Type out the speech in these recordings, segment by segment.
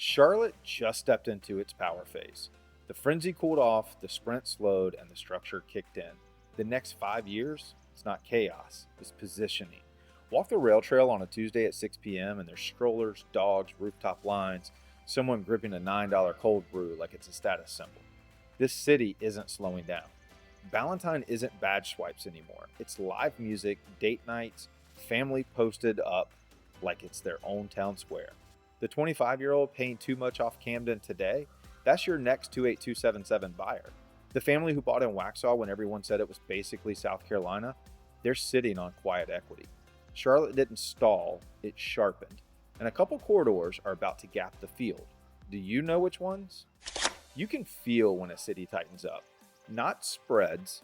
Charlotte just stepped into its power phase. The frenzy cooled off, the sprint slowed, and the structure kicked in. The next 5 years, it's not chaos, it's positioning. Walk the rail trail on a Tuesday at 6 p.m., and there's strollers, dogs, rooftop lines, someone gripping a $9 cold brew like it's a status symbol. This city isn't slowing down. Valentine isn't badge swipes anymore. It's live music, date nights, family posted up like it's their own town square. The 25-year-old paying too much off Camden today, that's your next 28277 buyer. The family who bought in Waxhaw when everyone said it was basically South Carolina, they're sitting on quiet equity. Charlotte didn't stall, it sharpened. And a couple corridors are about to gap the field. Do you know which ones? You can feel when a city tightens up. Not spreads,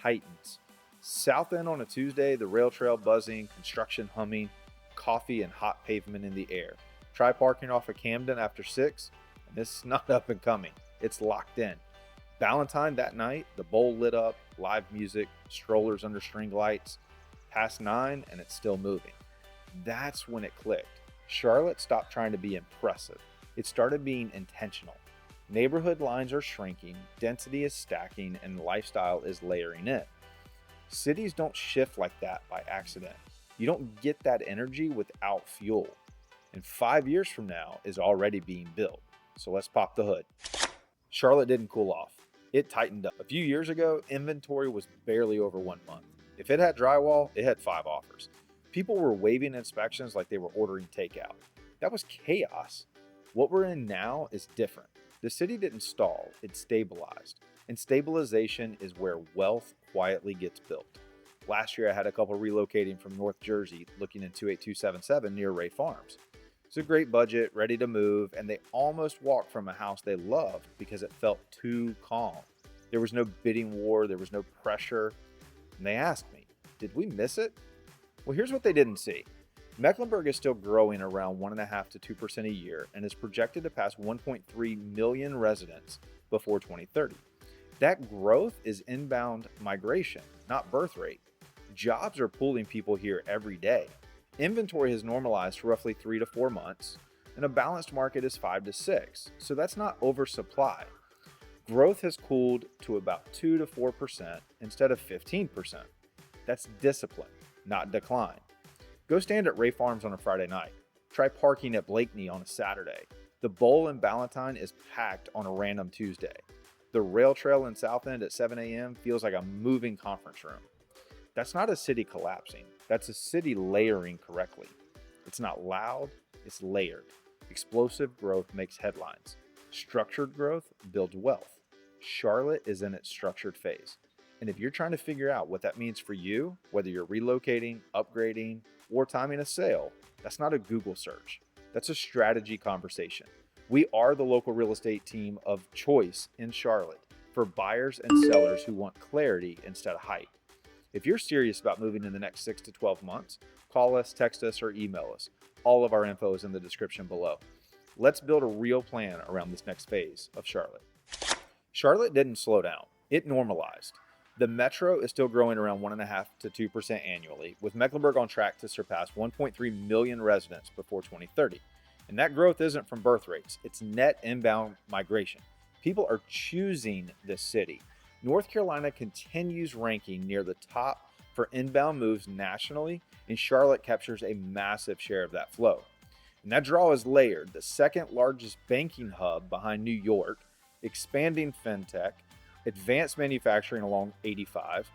tightens. South End on a Tuesday, the rail trail buzzing, construction humming, coffee and hot pavement in the air. Try parking off of Camden after 6, and this is not up and coming. It's locked in. Valentine that night, the bowl lit up, live music, strollers under string lights. Past 9, and it's still moving. That's when it clicked. Charlotte stopped trying to be impressive. It started being intentional. Neighborhood lines are shrinking, density is stacking, and lifestyle is layering in. Cities don't shift like that by accident. You don't get that energy without fuel. And 5 years from now is already being built. So let's pop the hood. Charlotte didn't cool off. It tightened up. A few years ago, inventory was barely over 1 month. If it had drywall, it had 5 offers. People were waiving inspections like they were ordering takeout. That was chaos. What we're in now is different. The city didn't stall, it stabilized. And stabilization is where wealth quietly gets built. Last year, I had a couple relocating from North Jersey looking in 28277 near Ray Farms. It's a great budget, ready to move, and they almost walked from a house they loved because it felt too calm. There was no bidding war, there was no pressure. And they asked me, did we miss it? Well, here's what they didn't see. Mecklenburg is still growing around 1.5% to 2% a year and is projected to pass 1.3 million residents before 2030. That growth is inbound migration, not birth rate. Jobs are pulling people here every day. Inventory has normalized to roughly 3 to 4 months, and a balanced market is 5 to 6, so that's not oversupply. Growth has cooled to about 2 to 4% instead of 15%. That's discipline, not decline. Go stand at Ray Farms on a Friday night. Try parking at Blakeney on a Saturday. The Bowl in Ballantyne is packed on a random Tuesday. The rail trail in South End at 7 a.m. feels like a moving conference room. That's not a city collapsing. That's a city layering correctly. It's not loud, it's layered. Explosive growth makes headlines. Structured growth builds wealth. Charlotte is in its structured phase. And if you're trying to figure out what that means for you, whether you're relocating, upgrading, or timing a sale, that's not a Google search. That's a strategy conversation. We are the local real estate team of choice in Charlotte for buyers and sellers who want clarity instead of hype. If you're serious about moving in the next 6 to 12 months, call us, text us, or email us. All of our info is in the description below. Let's build a real plan around this next phase of Charlotte. Charlotte didn't slow down. It normalized. The metro is still growing around 1.5% to 2% annually, with Mecklenburg on track to surpass 1.3 million residents before 2030. And that growth isn't from birth rates, it's net inbound migration. People are choosing this city. North Carolina continues ranking near the top for inbound moves nationally, and Charlotte captures a massive share of that flow. And that draw is layered. The second largest banking hub behind New York, expanding fintech, advanced manufacturing along 85,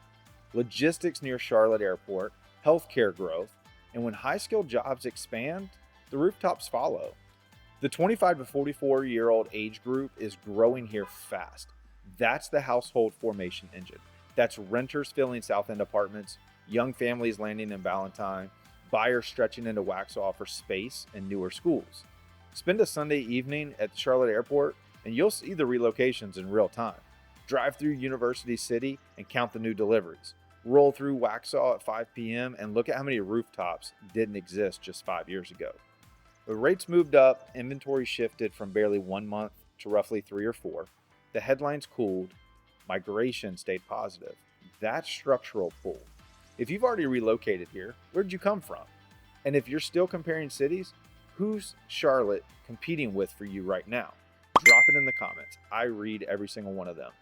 logistics near Charlotte Airport, healthcare growth, and when high-skilled jobs expand, the rooftops follow. The 25 to 44-year-old age group is growing here fast. That's the household formation engine. That's renters filling South End apartments, young families landing in Ballantyne, buyers stretching into Waxhaw for space and newer schools. Spend a Sunday evening at the Charlotte Airport, and you'll see the relocations in real time. Drive through University City and count the new deliveries. Roll through Waxhaw at 5 p.m. and look at how many rooftops didn't exist just 5 years ago. The rates moved up, inventory shifted from barely 1 month to roughly 3 or 4. The headlines cooled, migration stayed positive. That's structural pull. If you've already relocated here, where'd you come from? And if you're still comparing cities, Who's Charlotte competing with for you right now? Drop it in the comments. I read every single one of them.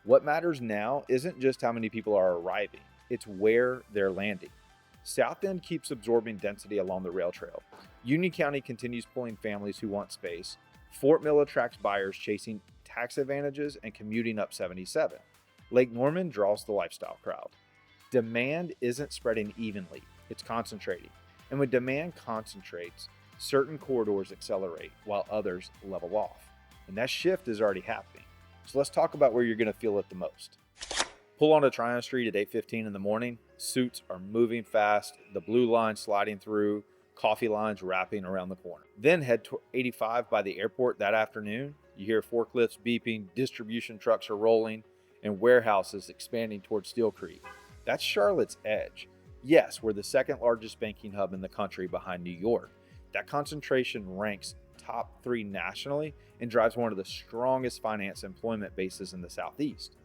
What matters now isn't just how many people are arriving, it's where they're landing. South End keeps absorbing density along the rail trail. Union County continues pulling families who want space. Fort Mill attracts buyers chasing tax advantages and commuting up 77. Lake Norman draws the lifestyle crowd. Demand isn't spreading evenly, it's concentrating. And when demand concentrates, certain corridors accelerate while others level off. And that shift is already happening. So let's talk about where you're going to feel it the most. Pull onto Tryon Street at 8:15 in the morning. Suits are moving fast, the blue line sliding through, coffee lines wrapping around the corner. Then head to 85 by the airport that afternoon. You hear forklifts beeping, distribution trucks are rolling, and warehouses expanding towards Steel Creek. That's Charlotte's edge. Yes, we're the second largest banking hub in the country behind New York. That concentration ranks top 3 nationally and drives one of the strongest finance employment bases in the Southeast.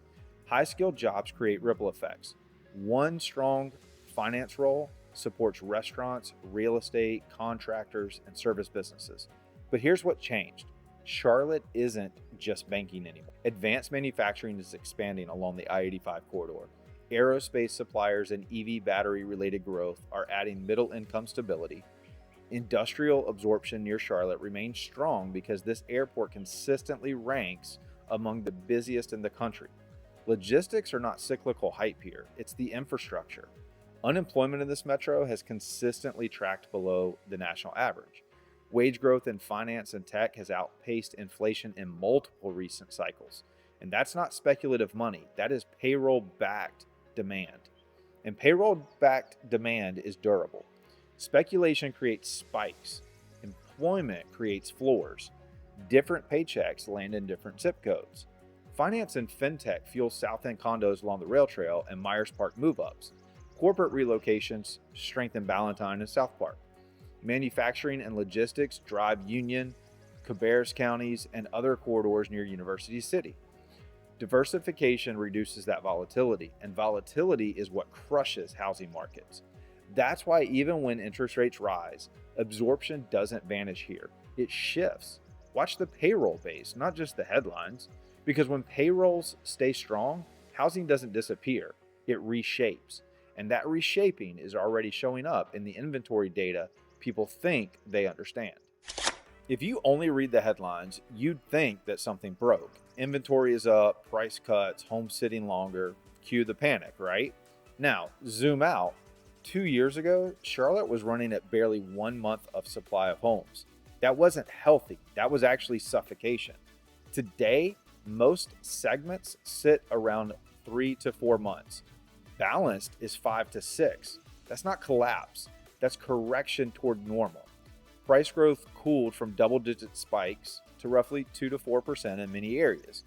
High-skilled jobs create ripple effects. One strong finance role supports restaurants, real estate, contractors, and service businesses. But here's what changed. Charlotte isn't just banking anymore. Advanced manufacturing is expanding along the I-85 corridor. Aerospace suppliers and EV battery-related growth are adding middle-income stability. Industrial absorption near Charlotte remains strong because this airport consistently ranks among the busiest in the country. Logistics are not cyclical hype here, it's the infrastructure. Unemployment in this metro has consistently tracked below the national average. Wage growth in finance and tech has outpaced inflation in multiple recent cycles. And that's not speculative money, that is payroll-backed demand. And payroll-backed demand is durable. Speculation creates spikes. Employment creates floors. Different paychecks land in different zip codes. Finance and fintech fuel South End condos along the rail trail and Myers Park move-ups. Corporate relocations strengthen Ballantyne and South Park. Manufacturing and logistics drive Union, Cabarrus counties, and other corridors near University City. Diversification reduces that volatility, and volatility is what crushes housing markets. That's why even when interest rates rise, absorption doesn't vanish here. It shifts. Watch the payroll base, not just the headlines. Because when payrolls stay strong, housing doesn't disappear, it reshapes. And that reshaping is already showing up in the inventory data people think they understand. If you only read the headlines, you'd think that something broke. Inventory is up, price cuts, homes sitting longer, cue the panic, right? Now, zoom out. 2 years ago, Charlotte was running at barely 1 month of supply of homes. That wasn't healthy, that was actually suffocation. Today, most segments sit around 3 to 4 months. Balanced is 5 to 6. That's not collapse, that's correction toward normal. Price growth cooled from double-digit spikes to roughly 2 to 4% in many areas.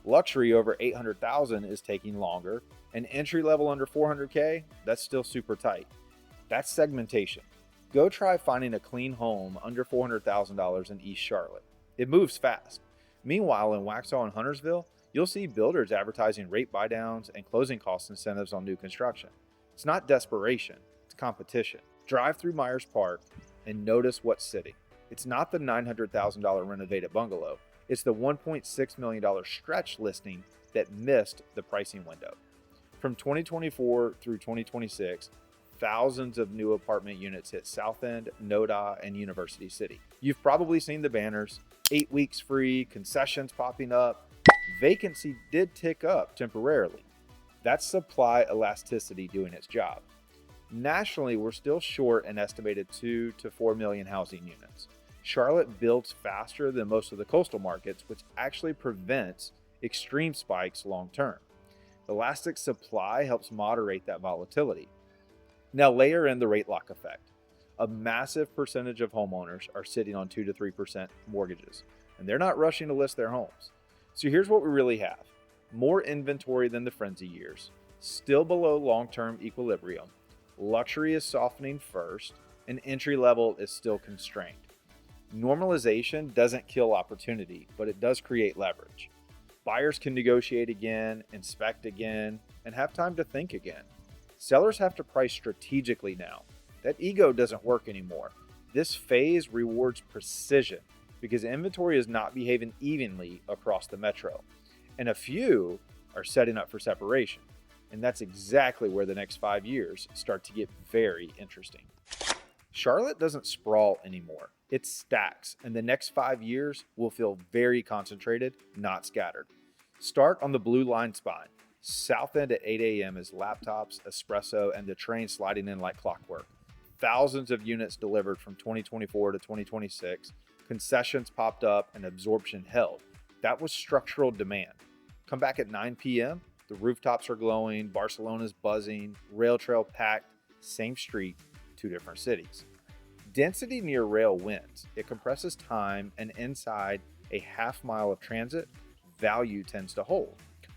Luxury over 800,000 is taking longer, and entry level under 400K, that's still super tight. That's segmentation. Go try finding a clean home under $400,000 in East Charlotte. It moves fast. Meanwhile, in Waxhaw and Huntersville, you'll see builders advertising rate buydowns and closing cost incentives on new construction. It's not desperation, it's competition. Drive through Myers Park and notice what's sitting. It's not the $900,000 renovated bungalow, it's the $1.6 million stretch listing that missed the pricing window. From 2024 through 2026, thousands of new apartment units hit South End, Noda, and University City. You've probably seen the banners, 8 weeks free, concessions popping up. Vacancy did tick up temporarily. That's supply elasticity doing its job. Nationally, we're still short an estimated 2 to 4 million housing units. Charlotte builds faster than most of the coastal markets, which actually prevents extreme spikes long term. Elastic supply helps moderate that volatility. Now layer in the rate lock effect. A massive percentage of homeowners are sitting on 2 to 3% mortgages, and they're not rushing to list their homes. So here's what we really have. More inventory than the frenzy years, still below long-term equilibrium. Luxury is softening first, and entry level is still constrained. Normalization doesn't kill opportunity, but it does create leverage. Buyers can negotiate again, inspect again, and have time to think again. Sellers have to price strategically now. That ego doesn't work anymore. This phase rewards precision because inventory is not behaving evenly across the metro, and a few are setting up for separation. And that's exactly where the next 5 years start to get very interesting. Charlotte doesn't sprawl anymore. It stacks, and the next 5 years will feel very concentrated, not scattered. Start on the blue line spine. South end at 8 a.m. is laptops, espresso, and the train sliding in like clockwork. Thousands of units delivered from 2024 to 2026. Concessions popped up and absorption held. That was structural demand. Come back at 9 p.m., the rooftops are glowing, Barcelona's buzzing, rail trail packed, same street, two different cities. Density near rail wins. It compresses time, and inside a half-mile of transit, value tends to hold.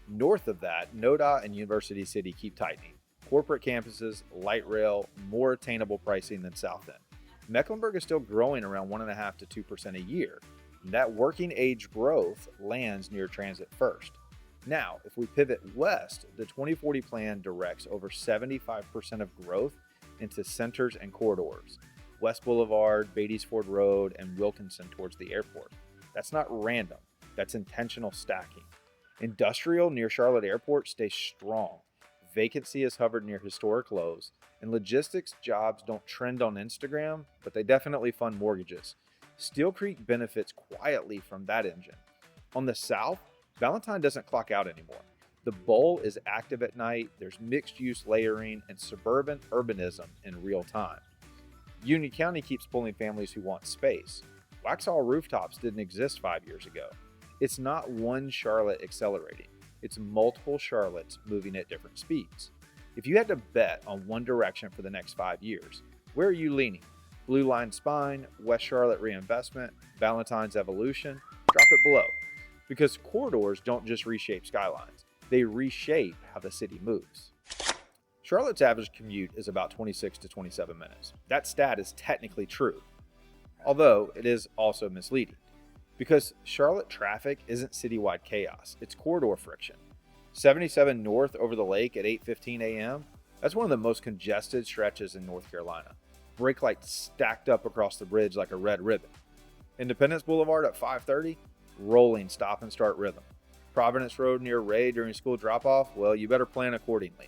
North of that, NoDa and University City keep tightening. Corporate campuses, light rail, more attainable pricing than South End. Mecklenburg is still growing around 1.5% to 2% a year. And that working age growth lands near transit first. Now, if we pivot west, the 2040 plan directs over 75% of growth into centers and corridors. West Boulevard, Beatties Ford Road, and Wilkinson towards the airport. That's not random, that's intentional stacking. Industrial near Charlotte Airport stays strong. Vacancy has hovered near historic lows, and logistics jobs don't trend on Instagram, but they definitely fund mortgages. Steel Creek benefits quietly from that engine. On the south, Valentine doesn't clock out anymore. The bowl is active at night, there's mixed-use layering, and suburban urbanism in real time. Union County keeps pulling families who want space. Waxhaw rooftops didn't exist 5 years ago. It's not one Charlotte accelerating. It's multiple Charlottes moving at different speeds. If you had to bet on one direction for the next 5 years, where are you leaning? Blue line spine, West Charlotte reinvestment, Valentine's evolution? Drop it below. Because corridors don't just reshape skylines, they reshape how the city moves. Charlotte's average commute is about 26 to 27 minutes. That stat is technically true, although it is also misleading. Because Charlotte traffic isn't citywide chaos, it's corridor friction. 77 north over the lake at 8:15 a.m., that's one of the most congested stretches in North Carolina. Brake lights stacked up across the bridge like a red ribbon. Independence Boulevard at 5:30, rolling stop and start rhythm. Providence Road near Ray during school drop-off, well, you better plan accordingly.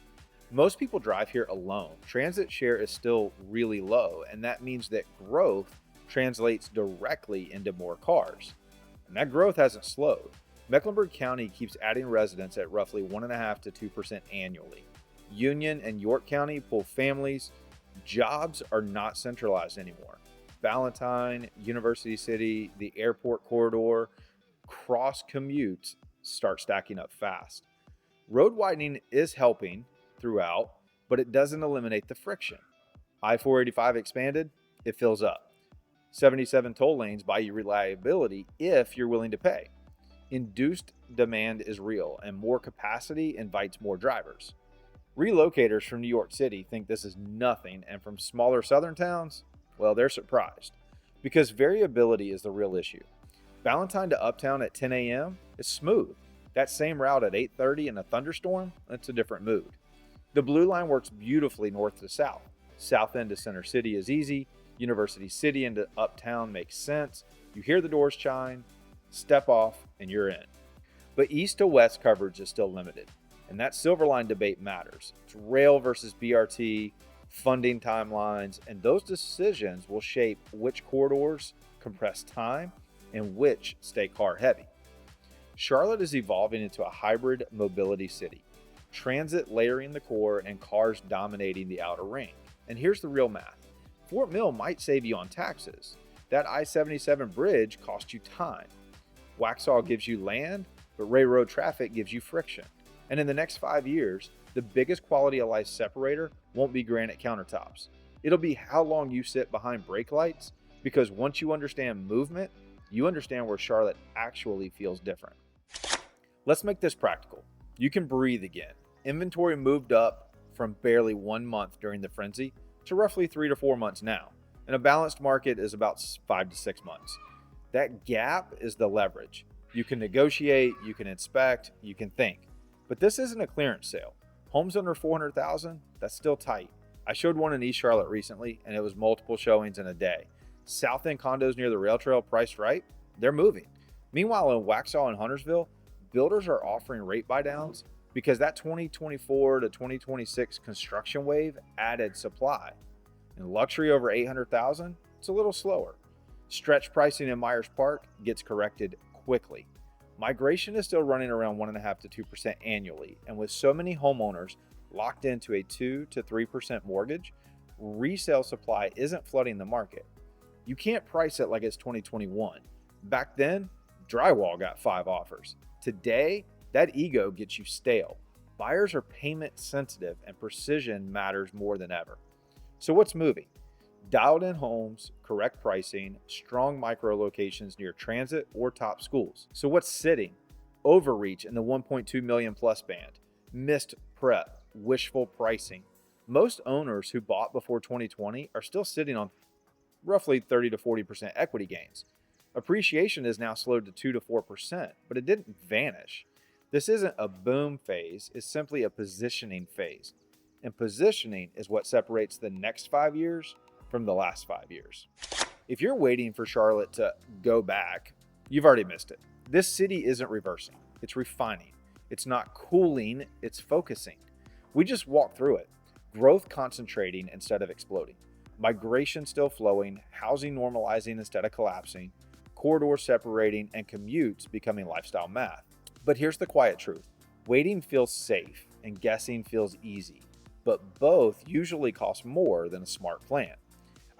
Most people drive here alone. Transit share is still really low, and that means that growth translates directly into more cars. And that growth hasn't slowed. Mecklenburg County keeps adding residents at roughly 1.5% to 2% annually. Union and York County pull families. Jobs are not centralized anymore. Valentine, University City, the airport corridor, cross commutes start stacking up fast. Road widening is helping throughout, but it doesn't eliminate the friction. I-485 expanded, it fills up. 77 toll lanes buy you reliability if you're willing to pay. Induced demand is real, and more capacity invites more drivers. Relocators from New York City think this is nothing, and from smaller southern towns, well, they're surprised. Because variability is the real issue. Valentine to Uptown at 10 a.m. is smooth. That same route at 8:30 in a thunderstorm, that's a different mood. The blue line works beautifully north to south. South end to Center City is easy. University City into Uptown makes sense. You hear the doors chime, step off, and you're in. But east to west coverage is still limited. And that Silver Line debate matters. It's rail versus BRT, funding timelines, and those decisions will shape which corridors compress time and which stay car heavy. Charlotte is evolving into a hybrid mobility city. Transit layering the core and cars dominating the outer ring. And here's the real math. Fort Mill might save you on taxes. That I-77 bridge costs you time. Waxhaw gives you land, but railroad traffic gives you friction. And in the next 5 years, the biggest quality of life separator won't be granite countertops. It'll be how long you sit behind brake lights, because once you understand movement, you understand where Charlotte actually feels different. Let's make this practical. You can breathe again. Inventory moved up from barely 1 month during the frenzy to roughly 3 to 4 months now. And a balanced market is about 5 to 6 months. That gap is the leverage. You can negotiate, you can inspect, you can think. But this isn't a clearance sale. Homes under 400,000, that's still tight. I showed one in East Charlotte recently, and it was multiple showings in a day. South End condos near the rail trail priced right, they're moving. Meanwhile, in Waxhaw and Huntersville, builders are offering rate buydowns because that 2024 to 2026 construction wave added supply. And luxury over 800,000, it's a little slower. Stretch pricing in Myers Park gets corrected quickly. Migration is still running around 1.5% to 2% annually, and with so many homeowners locked into a 2 to 3% mortgage, resale supply isn't flooding the market. You can't price it like it's 2021. Back then, drywall got 5 offers. Today, that ego gets you stale. Buyers are payment sensitive and precision matters more than ever. So what's moving? Dialed in homes, correct pricing, strong micro locations near transit or top schools. So what's sitting? Overreach in the 1.2 million plus band, missed prep, wishful pricing. Most owners who bought before 2020 are still sitting on roughly 30 to 40% equity gains. Appreciation is now slowed to 2 to 4%, but it didn't vanish. This isn't a boom phase, it's simply a positioning phase. And positioning is what separates the next 5 years from the last 5 years. If you're waiting for Charlotte to go back, you've already missed it. This city isn't reversing, it's refining. It's not cooling, it's focusing. We just walked through it. Growth concentrating instead of exploding. Migration still flowing, housing normalizing instead of collapsing, corridors separating, and commutes becoming lifestyle math. But here's the quiet truth. Waiting feels safe and guessing feels easy, but both usually cost more than a smart plan.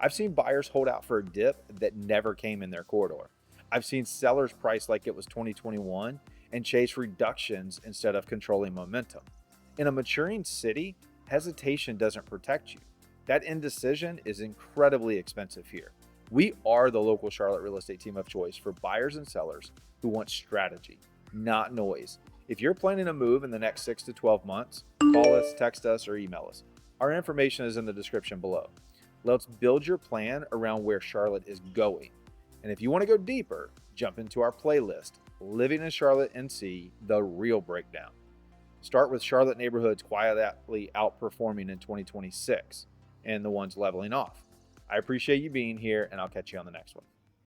I've seen buyers hold out for a dip that never came in their corridor. I've seen sellers price like it was 2021 and chase reductions instead of controlling momentum. In a maturing city, hesitation doesn't protect you. That indecision is incredibly expensive here. We are the local Charlotte real estate team of choice for buyers and sellers who want strategy, not noise. If you're planning a move in the next 6 to 12 months, call us, text us, or email us. Our information is in the description below. Let's build your plan around where Charlotte is going. And if you want to go deeper, jump into our playlist, Living in Charlotte NC, The Real Breakdown. Start with Charlotte neighborhoods quietly outperforming in 2026 and the ones leveling off. I appreciate you being here, and I'll catch you on the next one.